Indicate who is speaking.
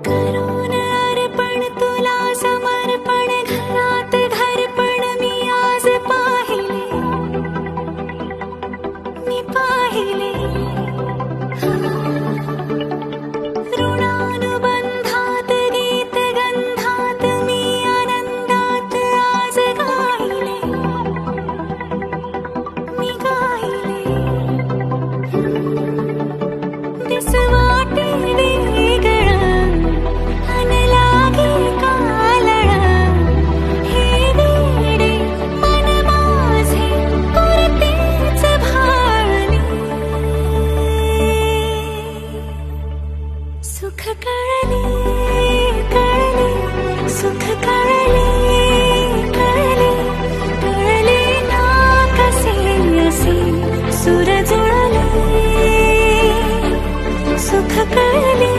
Speaker 1: करून अर्पण तुला समर्पण घरात घरपण मी आज पाहिले ऋणानुबंधात गीत गंधात मी आनंदात आज गायले मी गायले दिस वाटे वेगळं अन लागे कालळं हे वेडे मन माझे पुरतेच भाळले सुख कळले कळले सुख कळले कळले कळले ना कसे असे सूर जुळले सुख कळले